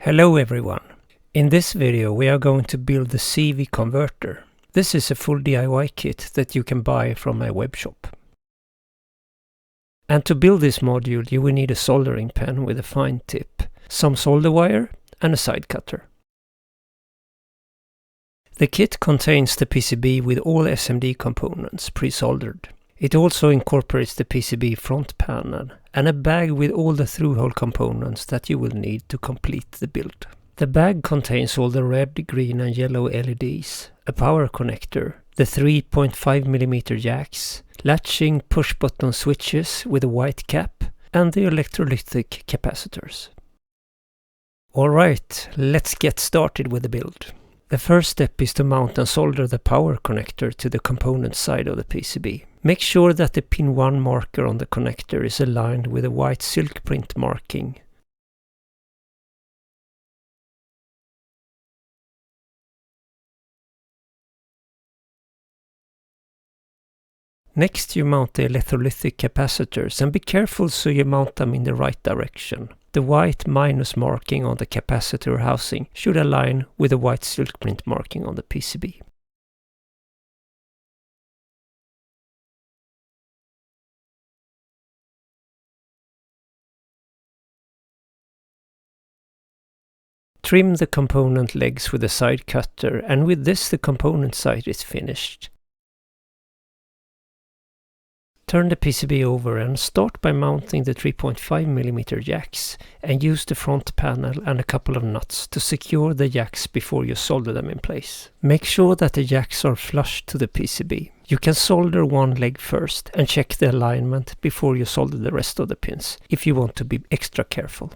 Hello everyone! In this video we are going to build the CV converter. This is a full DIY kit that you can buy from my webshop. And to build this module you will need a soldering pen with a fine tip, some solder wire and a side cutter. The kit contains the PCB with all SMD components pre-soldered. It also incorporates the PCB front panel and a bag with all the through-hole components that you will need to complete the build. The bag contains all the red, green and yellow LEDs, a power connector, the 3.5mm jacks, latching push-button switches with a white cap and the electrolytic capacitors. Alright, let's get started with the build. The first step is to mount and solder the power connector to the component side of the PCB. Make sure that the pin 1 marker on the connector is aligned with a white silk print marking. Next you mount the electrolytic capacitors and be careful so you mount them in the right direction. The white minus marking on the capacitor housing should align with the white silk print marking on the PCB. Trim the component legs with a side cutter, and with this the component side is finished. Turn the PCB over and start by mounting the 3.5mm jacks and use the front panel and a couple of nuts to secure the jacks before you solder them in place. Make sure that the jacks are flush to the PCB. You can solder one leg first and check the alignment before you solder the rest of the pins, if you want to be extra careful.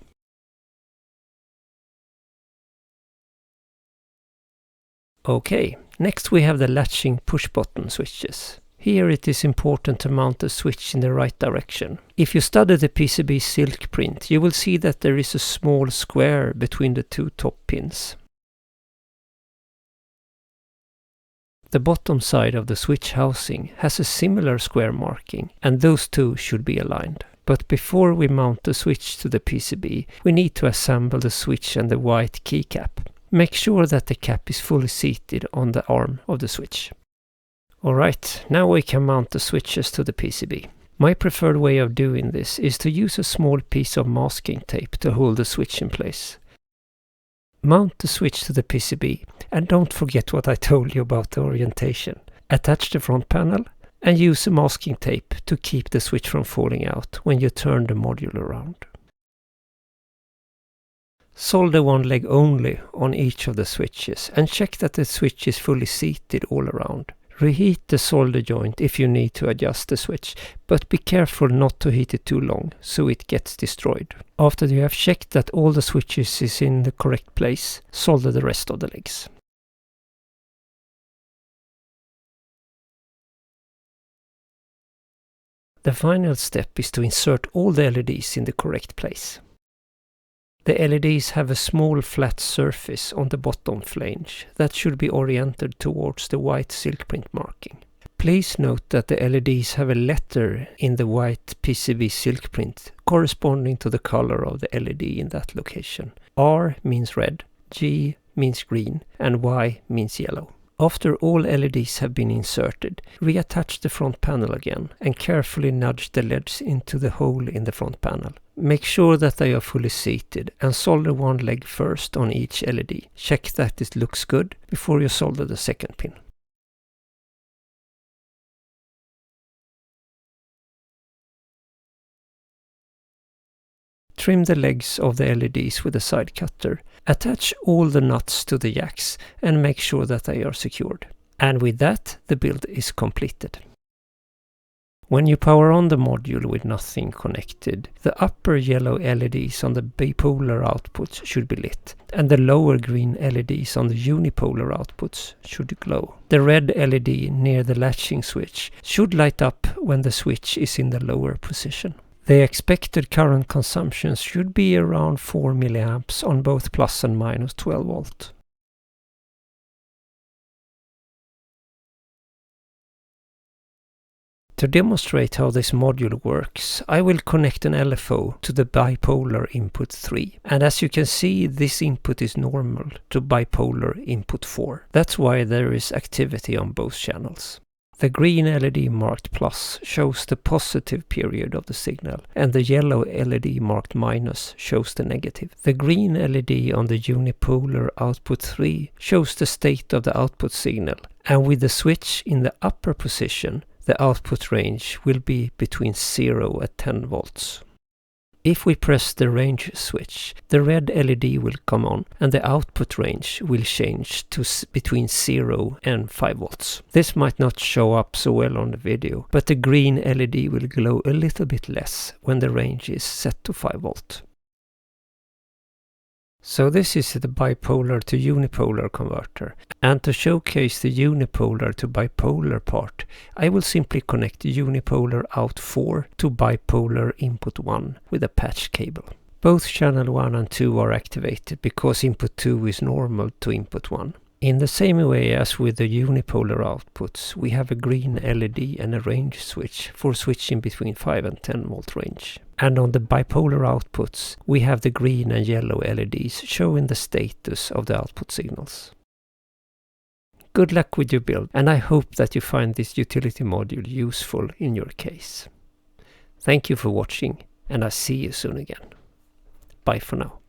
Okay, next we have the latching push-button switches. Here it is important to mount the switch in the right direction. If you study the PCB silk print, you will see that there is a small square between the two top pins. The bottom side of the switch housing has a similar square marking, and those two should be aligned. But before we mount the switch to the PCB, we need to assemble the switch and the white keycap. Make sure that the cap is fully seated on the arm of the switch. Alright, now we can mount the switches to the PCB. My preferred way of doing this is to use a small piece of masking tape to hold the switch in place. Mount the switch to the PCB and don't forget what I told you about the orientation. Attach the front panel and use a masking tape to keep the switch from falling out when you turn the module around. Solder one leg only on each of the switches and check that the switch is fully seated all around. Reheat the solder joint if you need to adjust the switch, but be careful not to heat it too long so it gets destroyed. After you have checked that all the switches is in the correct place, solder the rest of the legs. The final step is to insert all the LEDs in the correct place. The LEDs have a small flat surface on the bottom flange that should be oriented towards the white silk print marking. Please note that the LEDs have a letter in the white PCB silk print corresponding to the color of the LED in that location. R means red, G means green and Y means yellow. After all LEDs have been inserted, reattach the front panel again and carefully nudge the LEDs into the hole in the front panel. Make sure that they are fully seated and solder one leg first on each LED. Check that it looks good before you solder the second pin. Trim the legs of the LEDs with a side cutter. Attach all the nuts to the jacks and make sure that they are secured. And with that, the build is completed. When you power on the module with nothing connected, the upper yellow LEDs on the bipolar outputs should be lit, and the lower green LEDs on the unipolar outputs should glow. The red LED near the latching switch should light up when the switch is in the lower position. The expected current consumption should be around 4 mA on both plus and minus 12 volt. To demonstrate how this module works, I will connect an LFO to the bipolar input 3. And as you can see, this input is normal to bipolar input 4. That's why there is activity on both channels. The green LED marked plus shows the positive period of the signal, and the yellow LED marked minus shows the negative. The green LED on the unipolar output 3 shows the state of the output signal, and with the switch in the upper position, the output range will be between 0 and 10 volts. If we press the range switch, the red LED will come on and the output range will change to between 0 and 5 volts. This might not show up so well on the video, but the green LED will glow a little bit less when the range is set to 5 volt. So this is the bipolar to unipolar converter, and to showcase the unipolar to bipolar part, I will simply connect unipolar out 4 to bipolar input 1 with a patch cable. Both channel 1 and 2 are activated because input 2 is normal to input 1. In the same way as with the unipolar outputs, we have a green LED and a range switch for switching between 5 and 10 volt range. And on the bipolar outputs, we have the green and yellow LEDs showing the status of the output signals. Good luck with your build, and I hope that you find this utility module useful in your case. Thank you for watching, and I'll see you soon again. Bye for now.